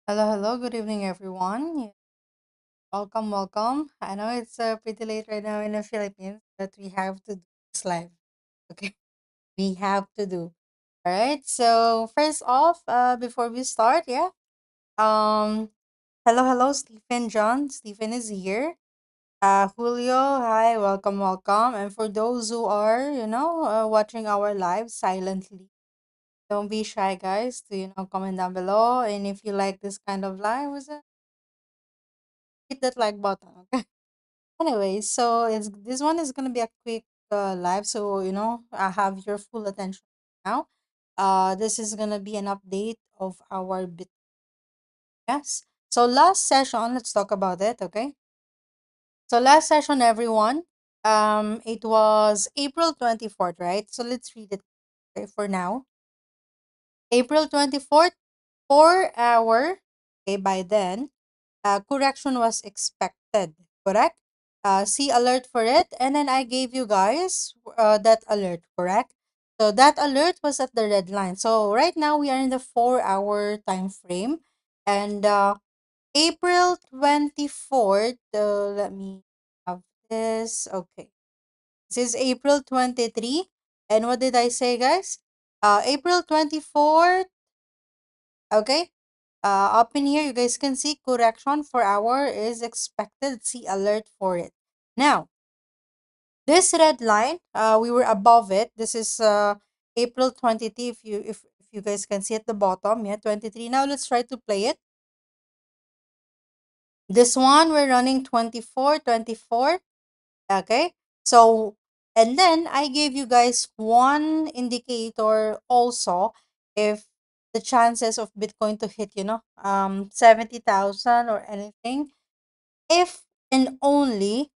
Hello, hello. Good evening, everyone. Welcome, welcome. I know it's pretty late right now in the Philippines, but we have to do this live. Okay, we have to do. All right. So first off, before we start, Um, hello, hello, Stephen, John. Stephen is here. Julio, hi, welcome, welcome. And for those who are, watching our live silently, don't be shy, guys. To comment down below, and if you like this kind of live, hit that like button. Okay. Anyway, so this one is gonna be a quick live, so I have your full attention now. This is gonna be an update of our bit. Yes. So last session, let's talk about it. Okay. So last session, everyone, it was April 24th, right? So let's read it for now. April 24th, 4 hour. Okay, by then, correction was expected, correct? See alert for it, and then I gave you guys that alert, correct? So that alert was at the red line. So right now we are in the 4 hour time frame, and April 24th. Let me have this. Okay, this is April 23, and what did I say, guys? April 24th. Okay, up in here, you guys can see correction for hour is expected. See alert for it. Now, this red line, we were above it. This is April 23. If you guys can see at the bottom, yeah, 23. Now let's try to play it. This one we're running 24, 24. Okay, so and then I gave you guys one indicator also if the chances of Bitcoin to hit 70,000 or anything, if and only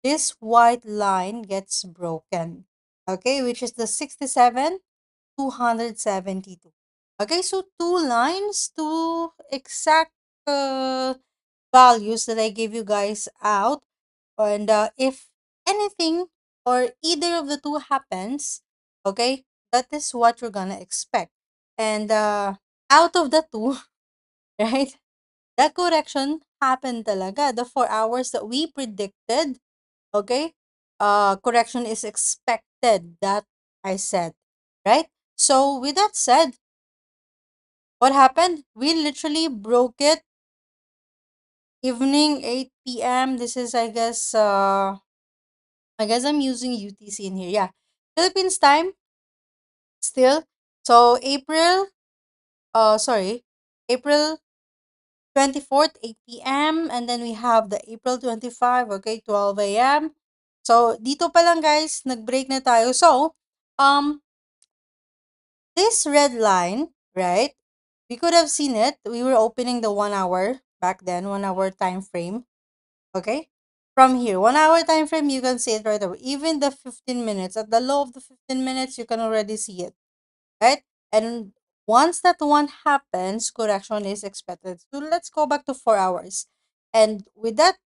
this white line gets broken, okay, which is the 67,272. Okay, so two lines, two exact uh, values that I gave you guys out, and if anything or either of the two happens, okay, that is what you're gonna expect. And out of the two, right, the correction happened talaga. The 4 hours that we predicted, okay, correction is expected. That I said, right? So with that said, what happened? We literally broke it evening 8 p.m. This is, I guess I'm using UTC in here. Yeah. Philippines time still. So April 24th, 8 p.m. And then we have the April 25, okay, 12 a.m. So, dito pa lang guys, nag-break na tayo. So, um, this red line, right? We could have seen it. We were opening the 1 hour back then, 1 hour time frame. Okay? From here, 1 hour time frame, you can see it right away. Even the 15 minutes, at the low of the 15 minutes, you can already see it, right? And once that one happens, correction is expected. So let's go back to 4 hours. And with that,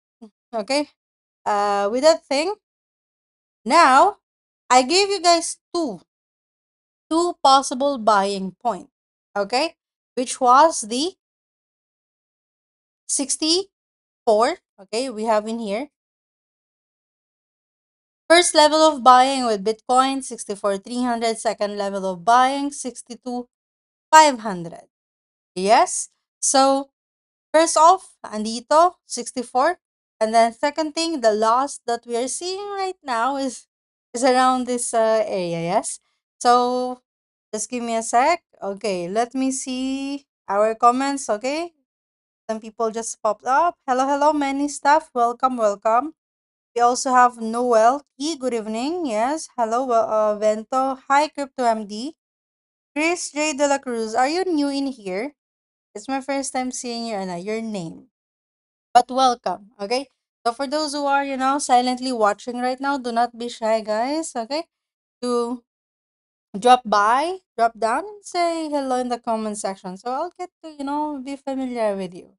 okay, with that thing, now I gave you guys two possible buying point, okay, which was the 64. Okay, we have in here first level of buying with Bitcoin 64,300, second level of buying 62,500. Yes. So first off, andito, 64. And then second thing, the loss that we are seeing right now is around this area, yes? So just give me a sec. Okay, let me see our comments, okay? Some people just popped up. Hello, hello, many staff. Welcome, welcome. We also have Noel T. Good evening. Yes. Hello, Vento. Hi, Crypto MD. Chris J. De La Cruz. Are you new in here? It's my first time seeing your name. But welcome, okay? So for those who are, silently watching right now, do not be shy, guys, okay? To drop by, drop down, and say hello in the comment section. So I'll get to, be familiar with you,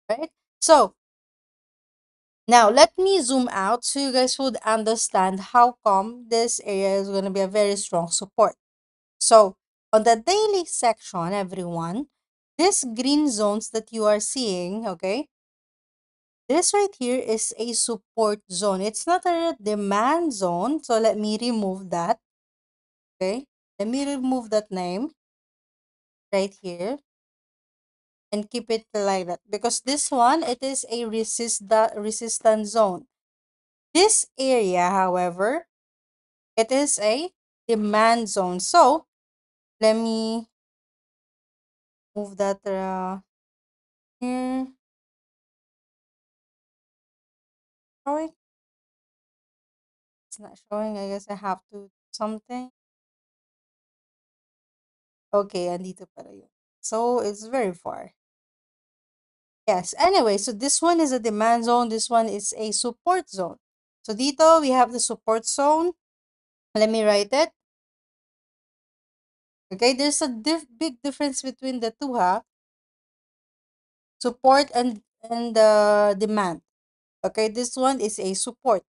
right? So now let me zoom out so you guys would understand how come this area is going to be a very strong support. So on the daily section, everyone, This green zones that you are seeing, okay, this right here is a support zone. It's not a demand zone. So let me remove that. Okay. Let me remove that name right here and keep it like that. Because this one, it is a resistance zone. This area, however, it is a demand zone. So let me move that here. Showing? It's not showing. I guess I have to do something. Okay, andito pala yun. So it's very far. Yes. Anyway, so this one is a demand zone. This one is a support zone. So dito, we have the support zone. Let me write it. Okay, there's a big difference between the two, ha? Support and demand. Okay, this one is a support.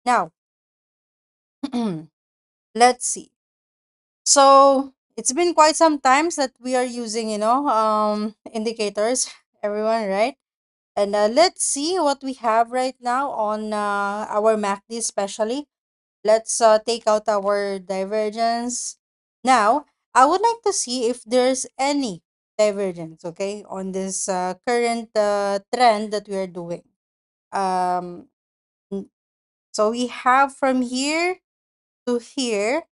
Now, let's see. So it's been quite some times that we are using, indicators, everyone, right? And let's see what we have right now on our MACD especially. Let's take out our divergence. Now, I would like to see if there's any divergence, okay, on this current trend that we are doing. Um, n- so we have from here to here,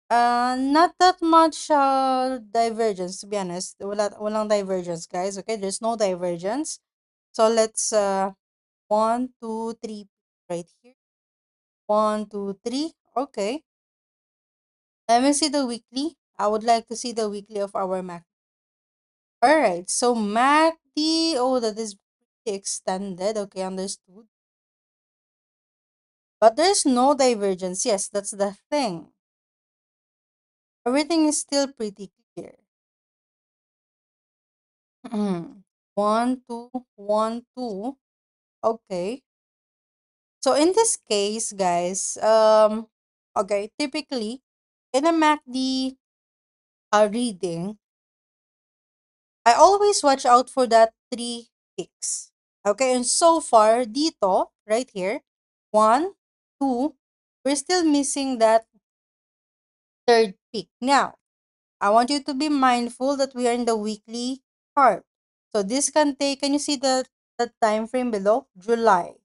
not that much divergence, to be honest. Walang divergence, guys, okay? There's no divergence. So let's, 1, 2, 3, right here. 1, 2, 3, okay. Let me see the weekly. I would like to see the weekly of our MACD. All right, so MACD, oh, that is pretty extended. Okay, understood. But there's no divergence. Yes, that's the thing. Everything is still pretty clear. 1, 2, 1, 2. Okay. So in this case, guys, okay, typically in a MACD reading, I always watch out for that three ticks. Okay, and so far, dito, right here, one, two, we're still missing that third peak. Now, I want you to be mindful that we are in the weekly chart. So this can take, can you see the time frame below? July.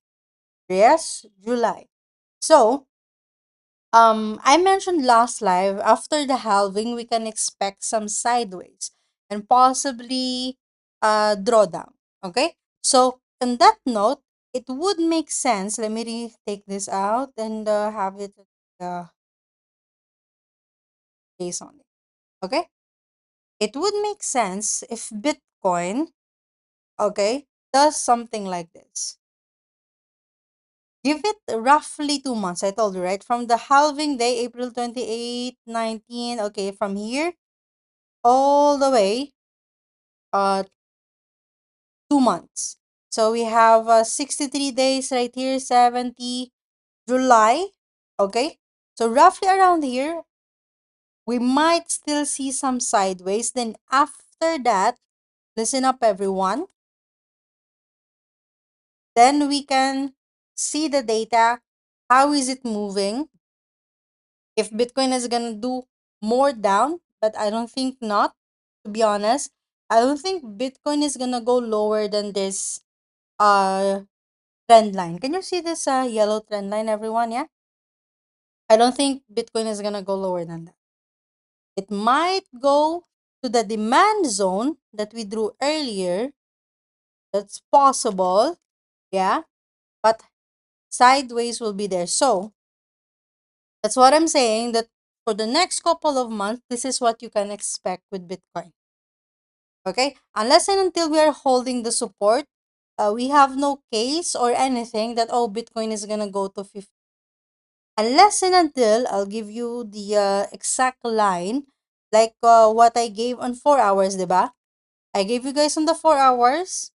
Yes, July. So, I mentioned last live, after the halving, we can expect some sideways and possibly drawdown. Okay? So, on that note, it would make sense. Let me take this out and have it based on it. Okay? It would make sense if Bitcoin, okay, does something like this. Give it roughly 2 months. I told you, right? From the halving day, April 28, 19. Okay, from here all the way 2 months. So we have 63 days right here, 70 July. Okay. So roughly around here, we might still see some sideways. Then after that, listen up everyone. Then we can see the data. How is it moving? If Bitcoin is gonna do more down, but I don't think not, to be honest. I don't think Bitcoin is gonna go lower than this uh trend line. Can you see this yellow trend line, everyone? Yeah. I don't think Bitcoin is gonna go lower than that. It might go to the demand zone that we drew earlier. That's possible. Yeah. But sideways will be there. So that's what I'm saying, that for the next couple of months, this is what you can expect with Bitcoin. Okay? Unless and until we are holding the support, we have no case or anything that, oh, Bitcoin is gonna go to 50. Unless and until I'll give you the exact line, like what I gave on 4 hours, diba? I gave you guys on the 4 hours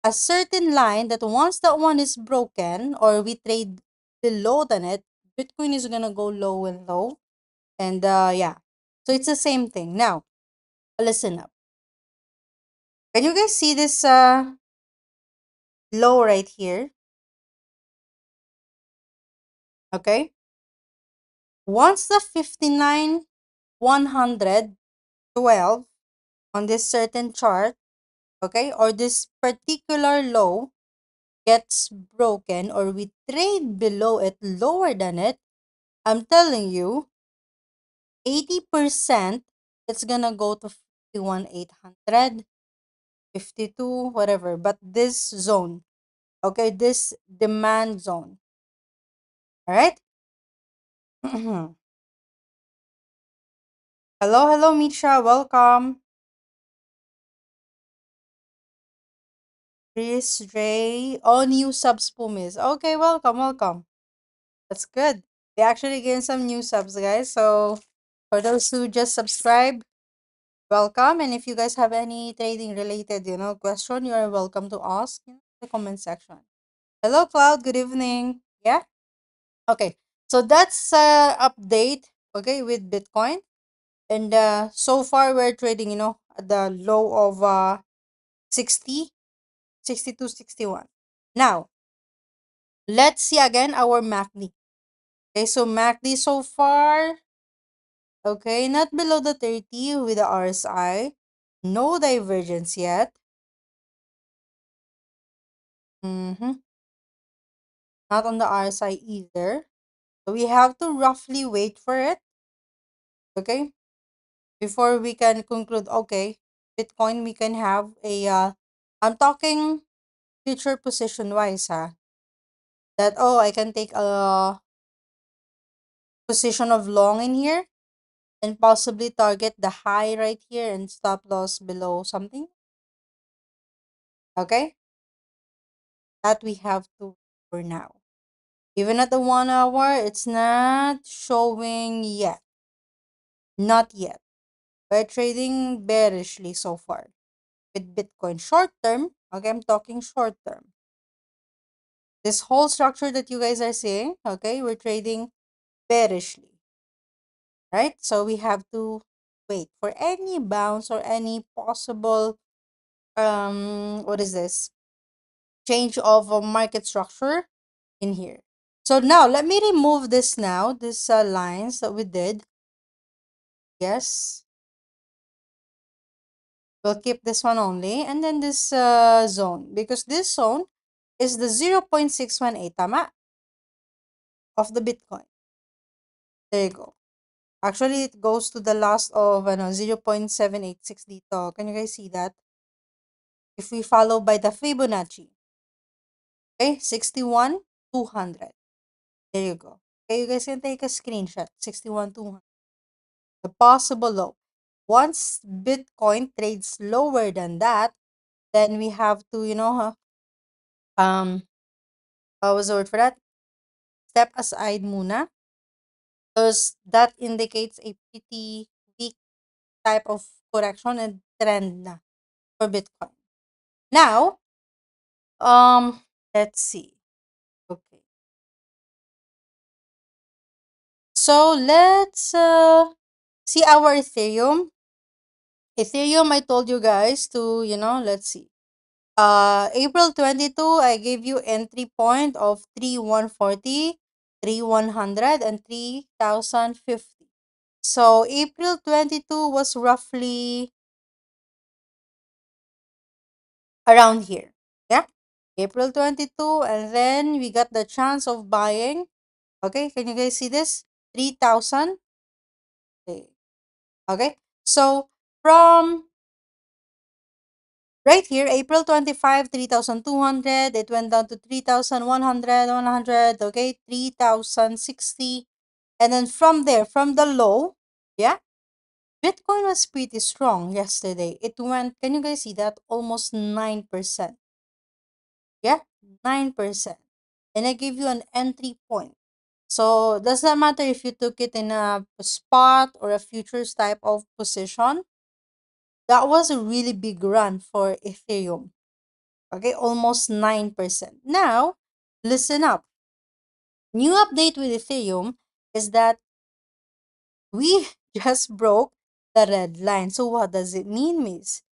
a certain line that once that one is broken or we trade below than it, Bitcoin is gonna go low and low. And yeah, so it's the same thing. Now, listen up. Can you guys see this low right here? Okay. Once the 59 112 on this certain chart, okay, or this particular low gets broken or we trade below it, lower than it, I'm telling you, 80% it's gonna go to 51 800, 52, whatever. But this zone, okay, this demand zone, all right? Hello, hello, Misha, welcome. Chris, Ray, all new subs, Pumis. Okay, welcome, welcome. That's good. We actually gained some new subs, guys. So for those who just subscribed, welcome. And if you guys have any trading related, question, you are welcome to ask in the comment section. Hello, Cloud. Good evening. Yeah. Okay. So that's update. Okay, with Bitcoin. And so far we're trading, at the low of 60, 62, 61. Now let's see again our MACD. Okay, so MACD so far. Okay, not below the 30 with the RSI. No divergence yet. Mm-hmm. Not on the RSI either. So we have to roughly wait for it. Okay, before we can conclude. Okay, Bitcoin we can have a. I'm talking future position wise, that I can take a position of long in here and possibly target the high right here and stop loss below something. Okay, that we have to for now. Even at the 1 hour, it's not showing yet. Not yet. We're trading bearishly so far with Bitcoin. Short term, okay, I'm talking short term. This whole structure that you guys are seeing, okay, we're trading bearishly, right? So we have to wait for any bounce or any possible, what is this? Change of a market structure in here. So now, let me remove this now, these lines that we did. Yes. We'll keep this one only. And then this zone. Because this zone is the 0.618, tama? Of the Bitcoin. There you go. Actually, it goes to the last of 0.786 dito. Can you guys see that? If we follow by the Fibonacci. Okay, 61, 200. There you go. Okay, you guys can take a screenshot. 61, 200. The possible low. Once Bitcoin trades lower than that, then we have to, what was the word for that? Step aside muna because that indicates a pretty weak type of correction and trend na for Bitcoin. Now, let's see. Okay. So let's see our Ethereum. Ethereum, I told you guys to, let's see. April 22, I gave you entry point of 3140, 3100, and 3050. So April 22 was roughly around here. Yeah. April 22, and then we got the chance of buying. Okay, can you guys see this? 3,000. Okay. Okay. So from right here, April 25, 3,200. It went down to 3,100, 100. Okay, 3,060. And then from there, from the low, yeah, Bitcoin was pretty strong yesterday. It went, can you guys see that? Almost 9%. Yeah, 9%. And I give you an entry point. So does not matter if you took it in a spot or a futures type of position. That was a really big run for Ethereum. Okay, almost 9%. Now, listen up. New update with Ethereum is that we just broke the red line. So what does it mean, Miss?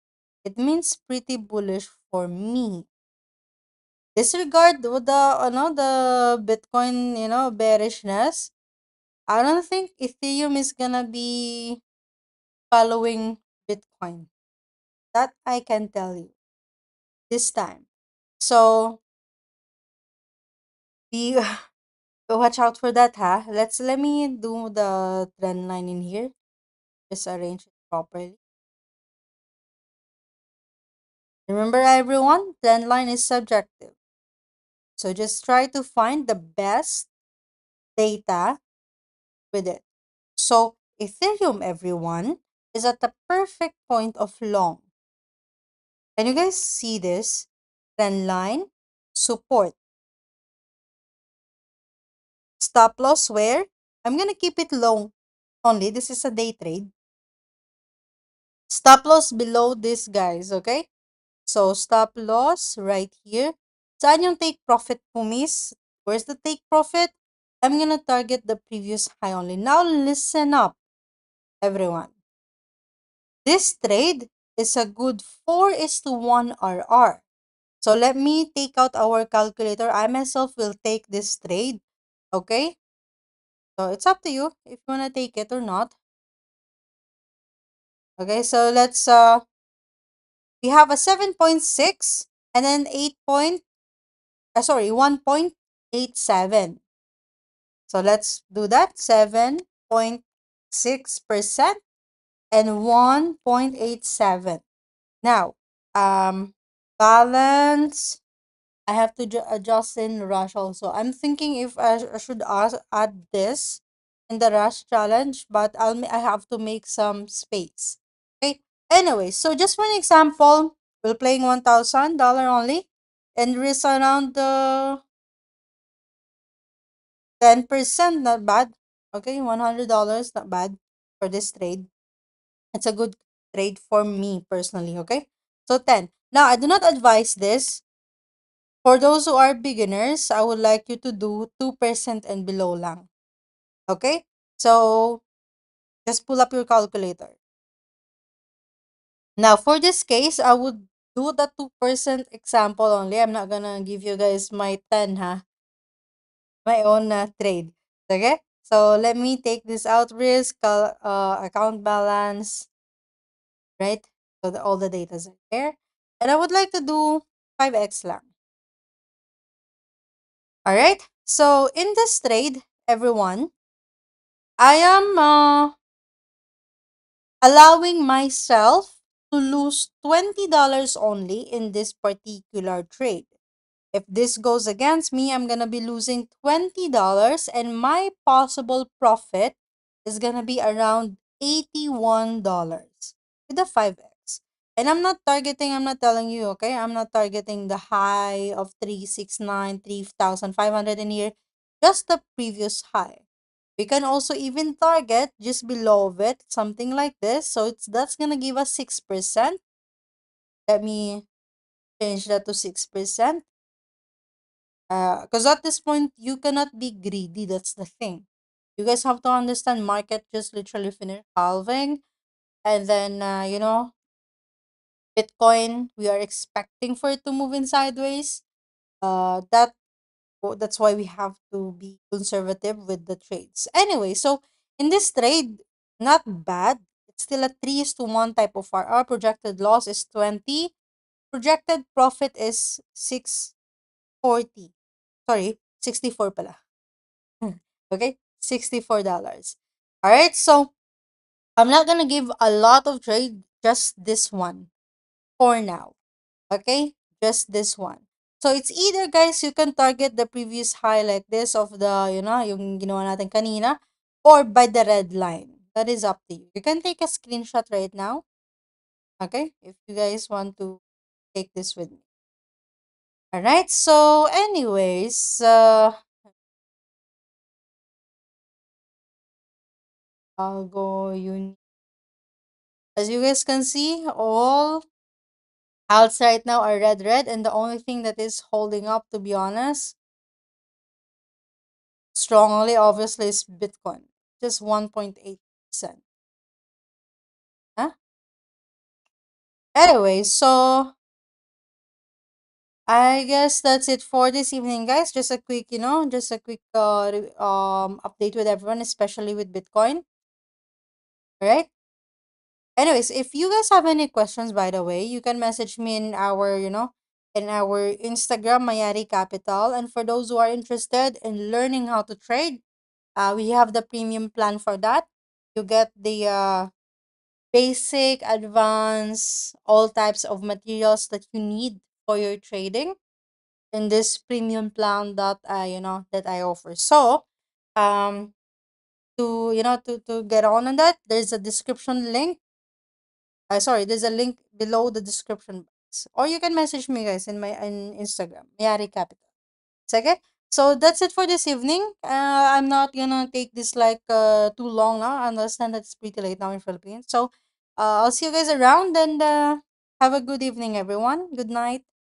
it means pretty bullish for me. Disregard the Bitcoin, bearishness. I don't think Ethereum is gonna be following Bitcoin. That I can tell you this time. So be watch out for that, huh? Let me do the trend line in here. Just arrange it properly. Remember everyone, trend line is subjective. So just try to find the best data with it. So Ethereum, everyone, is at the perfect point of long. Can you guys see this? Trend line, support, stop loss where? I'm gonna keep it low only. This is a day trade. Stop loss below this, guys, okay? So stop loss right here. Saan yung take profit po, miss? Where's the take profit? I'm gonna target the previous high only. Now listen up, everyone. This trade is a good 4 is to 1 RR. So let me take out our calculator. I myself will take this trade. Okay? So it's up to you if you wanna take it or not. Okay, so we have a 7.6 and then 1.87. So let's do that. 7.6% and 1.87. Now, balance. I have to adjust in rush also. I'm thinking if I should add this in the rush challenge, but I have to make some space. Okay. Anyway, so just for an example, we're playing $1,000 only, and risk around the 10%. Not bad. Okay, $100 not bad for this trade. It's a good trade for me personally. Okay, so 10. Now I do not advise this. For those who are beginners, I would like you to do 2% and below lang. Okay? So, just pull up your calculator. Now, for this case, I would do the 2% example only. I'm not gonna give you guys my 10, ha? My own trade. Okay? So, let me take this out risk, account balance, right? So, all the data are there. And I would like to do 5x lang. Alright? So, in this trade, everyone, I am allowing myself to lose $20 only in this particular trade. If this goes against me, I'm going to be losing $20 and my possible profit is going to be around $81 with the 5x. And I'm not telling you, okay? I'm not targeting the high of 369, 3,500 in here, just the previous high. We can also even target just below it, something like this. So that's gonna give us 6%. Let me change that to 6%. Because at this point, you cannot be greedy. That's the thing. You guys have to understand market just literally finished halving. And then, Bitcoin, we are expecting for it to move in sideways. That's why we have to be conservative with the trades. Anyway, so in this trade, not bad. It's still a 3 is to 1 type of RR. Projected loss is 20. Projected profit is 640. Sorry, 64 pala. Okay? $64. Alright, so I'm not gonna give a lot of trade, just this one for now. Okay? Just this one. So, it's either, guys, you can target the previous high like this of the, yung ginawa natin kanina, or by the red line. That is up to you. You can take a screenshot right now. Okay? If you guys want to take this with me. Alright, so anyways, I'll go as you guys can see, all alts right now are red, and the only thing that is holding up, to be honest, strongly, obviously, is Bitcoin. Just 1.8%. Huh? Anyway, so I guess that's it for this evening, guys. Just a quick, just a quick update with everyone, especially with Bitcoin. All right. Anyways, if you guys have any questions, by the way, you can message me in our, in our Instagram, Mayari Capital. And for those who are interested in learning how to trade, we have the premium plan for that. You get the basic, advanced, all types of materials that you need for your trading in this premium plan that I offer. So, um, to get on that, there's a description link. Sorry, there's a link below the description box, or you can message me, guys, in my in Instagram, Mayari Capital. It's okay. So that's it for this evening. I'm not gonna take this like too long now. I understand that it's pretty late now in Philippines. So I'll see you guys around, and have a good evening, everyone. Good night.